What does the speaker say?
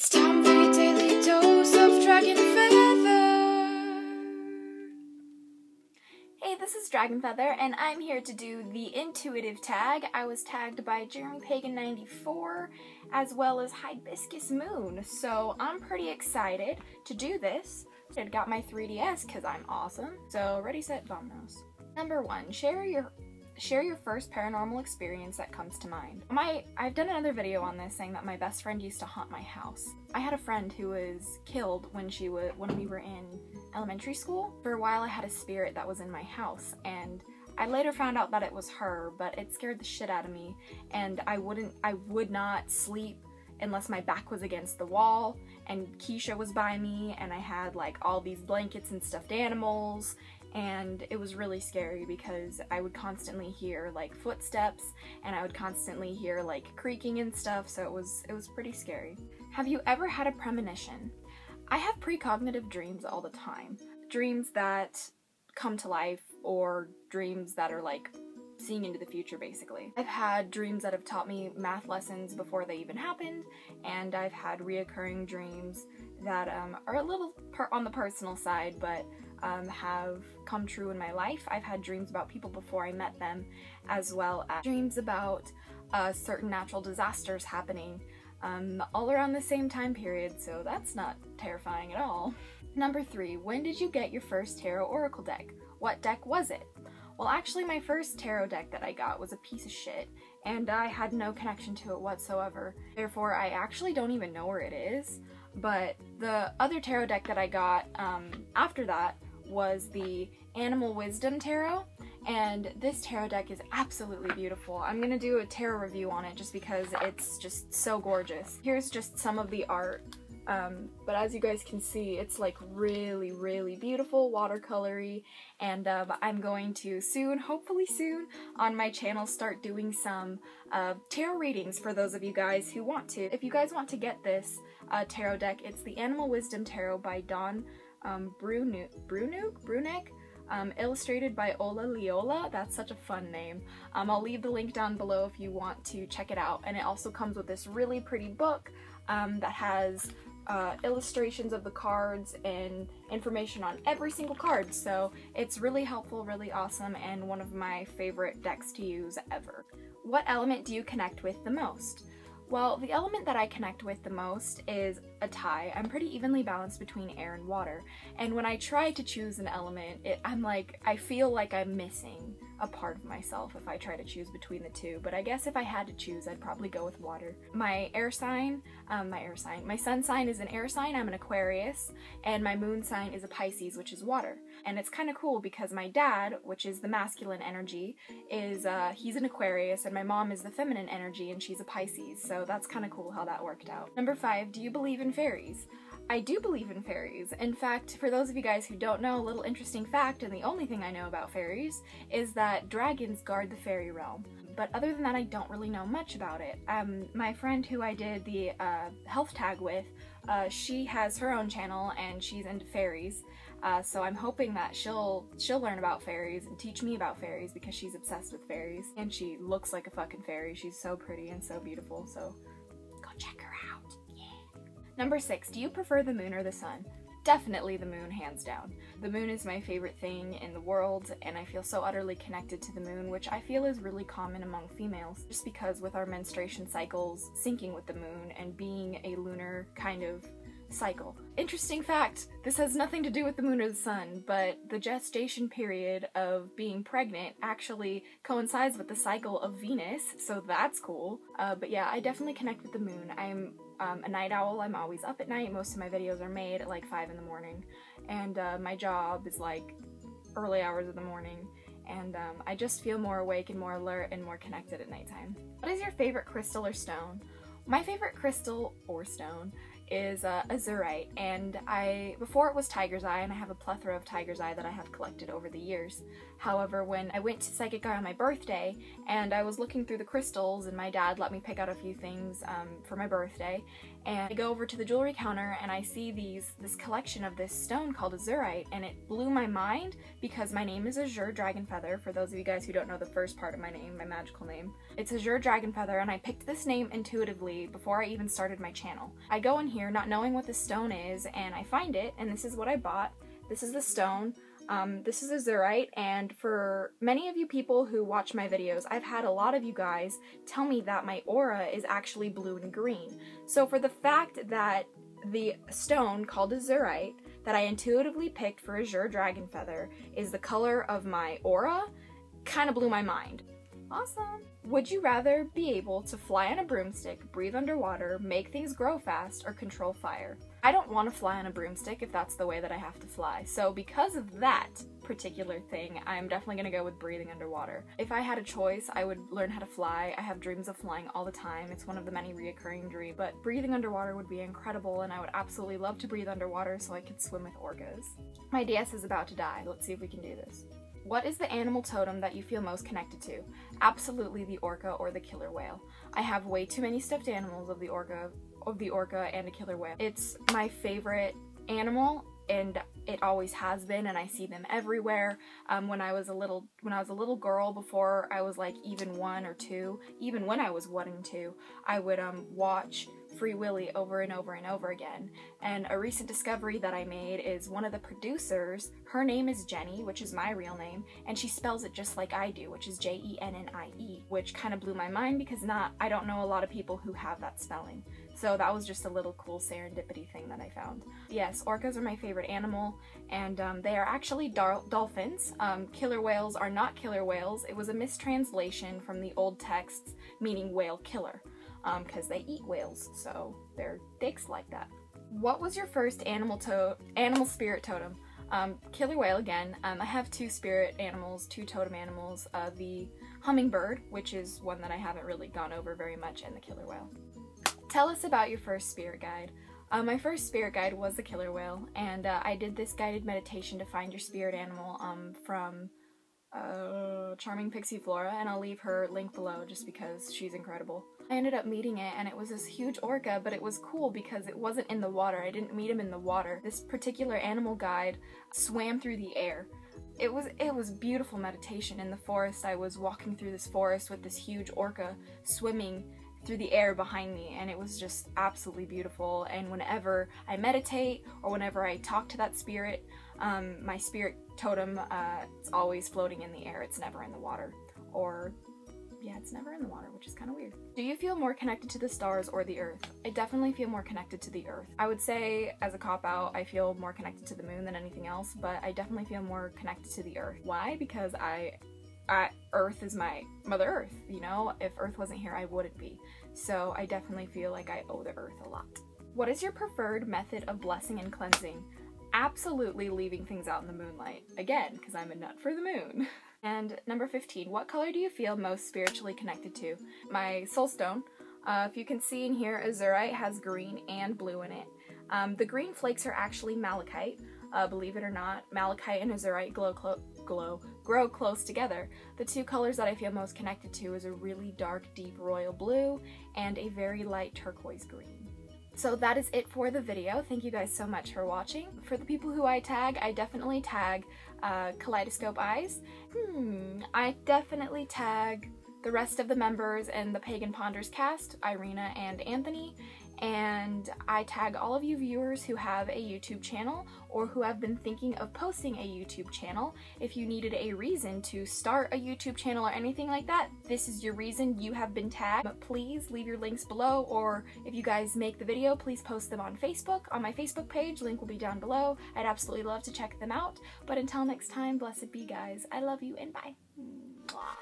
It's time for your daily dose of DragonFeather. Hey, this is DragonFeather, and I'm here to do the intuitive tag. I was tagged by Pagan94 as well as Hibiscus Moon, so I'm pretty excited to do this. I got my 3DS because I'm awesome. So ready, set, vamos. Number 1, share your first paranormal experience that comes to mind. I've done another video on this saying that my best friend used to haunt my house. I had a friend who was killed when we were in elementary school. For a while I had a spirit that was in my house, and I later found out that it was her, but it scared the shit out of me, and I would not sleep unless my back was against the wall, and Keisha was by me, and I had like all these blankets and stuffed animals, and it was really scary because I would constantly hear like footsteps, and I would constantly hear like creaking and stuff, so it was pretty scary. Have you ever had a premonition? I have precognitive dreams all the time. Dreams that come to life, or dreams that are like seeing into the future, basically. I've had dreams that have taught me math lessons before they even happened, and I've had reoccurring dreams that are a little on the personal side, but have come true in my life. I've had dreams about people before I met them, as well as dreams about certain natural disasters happening all around the same time period, so that's not terrifying at all. Number 3, when did you get your first tarot oracle deck? What deck was it? Well, actually my first tarot deck that I got was a piece of shit, and I had no connection to it whatsoever. Therefore, I actually don't even know where it is, but the other tarot deck that I got after that was the Animal Wisdom Tarot, and this tarot deck is absolutely beautiful. I'm gonna do a tarot review on it just because it's just so gorgeous. Here's just some of the art, but as you guys can see, it's like really, really beautiful, watercolory, and I'm going to soon, hopefully soon, on my channel start doing some tarot readings for those of you guys who want to. If you guys want to get this tarot deck, it's the Animal Wisdom Tarot by Dawn Brunek, illustrated by Ola Leola. That's such a fun name. I'll leave the link down below if you want to check it out, and it also comes with this really pretty book that has illustrations of the cards and information on every single card, so it's really helpful, really awesome, and one of my favorite decks to use ever. What element do you connect with the most? Well, the element that I connect with the most is a tie. I'm pretty evenly balanced between air and water, and when I try to choose an element, I feel like I'm missing a part of myself if I try to choose between the two, but I guess if I had to choose, I'd probably go with water. My sun sign is an air sign, I'm an Aquarius, and my moon sign is a Pisces, which is water. And it's kind of cool because my dad, which is the masculine energy, he's an Aquarius, and my mom is the feminine energy, and she's a Pisces, so that's kind of cool how that worked out. Number 5, do you believe in fairies? I do believe in fairies. In fact, for those of you guys who don't know, a little interesting fact, and the only thing I know about fairies, is that dragons guard the fairy realm. But other than that, I don't really know much about it. My friend who I did the health tag with, she has her own channel and she's into fairies. So I'm hoping that she'll learn about fairies and teach me about fairies because she's obsessed with fairies. And she looks like a fucking fairy. She's so pretty and so beautiful, so go check her out. Number 6, do you prefer the moon or the sun? Definitely the moon, hands down. The moon is my favorite thing in the world, and I feel so utterly connected to the moon, which I feel is really common among females, just because with our menstruation cycles syncing with the moon and being a lunar kind of cycle. Interesting fact, this has nothing to do with the moon or the sun, but the gestation period of being pregnant actually coincides with the cycle of Venus, so that's cool. But yeah, I definitely connect with the moon. I'm a night owl. I'm always up at night. Most of my videos are made at like 5 in the morning, and my job is like early hours of the morning, and I just feel more awake and more alert and more connected at nighttime. What is your favorite crystal or stone? My favorite crystal or stone is azurite, and before it was tiger's eye, and I have a plethora of tiger's eye that I have collected over the years. However, when I went to Psychic Eye on my birthday, and I was looking through the crystals, and my dad let me pick out a few things for my birthday, and I go over to the jewelry counter and I see this collection of this stone called azurite, and it blew my mind because my name is Azure Dragonfeather. For those of you guys who don't know the first part of my name, my magical name, it's Azure Dragonfeather, and I picked this name intuitively before I even started my channel. I go in here not knowing what the stone is, and I find it, and this is what I bought. This is the stone. This is azurite, and for many of you people who watch my videos, I've had a lot of you guys tell me that my aura is actually blue and green. So for the fact that the stone called azurite that I intuitively picked for Azure Dragonfeather is the color of my aura, kind of blew my mind. Awesome! Would you rather be able to fly on a broomstick, breathe underwater, make things grow fast, or control fire? I don't want to fly on a broomstick if that's the way that I have to fly, so because of that particular thing, I'm definitely going to go with breathing underwater. If I had a choice, I would learn how to fly. I have dreams of flying all the time. It's one of the many reoccurring dreams, but breathing underwater would be incredible, and I would absolutely love to breathe underwater so I could swim with orcas. My DS is about to die. Let's see if we can do this. What is the animal totem that you feel most connected to? Absolutely the orca or the killer whale. I have way too many stuffed animals of the orca and a killer whale. It's my favorite animal, and it always has been, and I see them everywhere. When I was a little girl, before I was like even 1 or 2, even when I was 1 and 2, I would watch Free Willy over and over and over again. And a recent discovery that I made is one of the producers, her name is Jenny, which is my real name, and she spells it just like I do, which is Jennie, which kind of blew my mind because I don't know a lot of people who have that spelling. So that was just a little cool serendipity thing that I found. Yes, orcas are my favorite animal, and they are actually dolphins. Killer whales are not killer whales. It was a mistranslation from the old texts meaning whale killer, because they eat whales, so they're dicks like that. What was your first animal spirit totem? Killer whale again. I have 2 spirit animals, 2 totem animals, the hummingbird, which is one that I haven't really gone over very much, and the killer whale. Tell us about your first spirit guide. My first spirit guide was the killer whale, and I did this guided meditation to find your spirit animal from Charming Pixie Flora, and I'll leave her link below just because she's incredible. I ended up meeting it, and it was this huge orca, but it was cool because it wasn't in the water. I didn't meet him in the water. This particular animal guide swam through the air. It was beautiful meditation in the forest. I was walking through this forest with this huge orca swimming through the air behind me, and it was just absolutely beautiful. And whenever I meditate or whenever I talk to that spirit, my spirit totem, it's always floating in the air. It's never in the water. Or yeah, it's never in the water, which is kind of weird. Do you feel more connected to the stars or the earth? I definitely feel more connected to the earth. I would say, as a cop-out, I feel more connected to the moon than anything else, but I definitely feel more connected to the earth. Why? Because Earth is my Mother Earth, you know? If Earth wasn't here, I wouldn't be. So I definitely feel like I owe the Earth a lot. What is your preferred method of blessing and cleansing? Absolutely leaving things out in the moonlight. Again, because I'm a nut for the moon. And number 15, what color do you feel most spiritually connected to? My soul stone. If you can see in here, azurite has green and blue in it. The green flakes are actually malachite. Believe it or not, malachite and azurite grow close together. The 2 colors that I feel most connected to is a really dark, deep royal blue and a very light turquoise green. So that is it for the video. Thank you guys so much for watching. For the people who I tag, I definitely tag Kaleidoscopee Eyes. I definitely tag the rest of the members in the PaganPonders cast, Irina and Anthony, and I tag all of you viewers who have a YouTube channel or who have been thinking of posting a YouTube channel. If you needed a reason to start a YouTube channel or anything like that, this is your reason. You have been tagged. But please leave your links below, or if you guys make the video, please post them on Facebook, on my Facebook page. Link will be down below. I'd absolutely love to check them out. But until next time, blessed be, guys. I love you and bye. Mwah.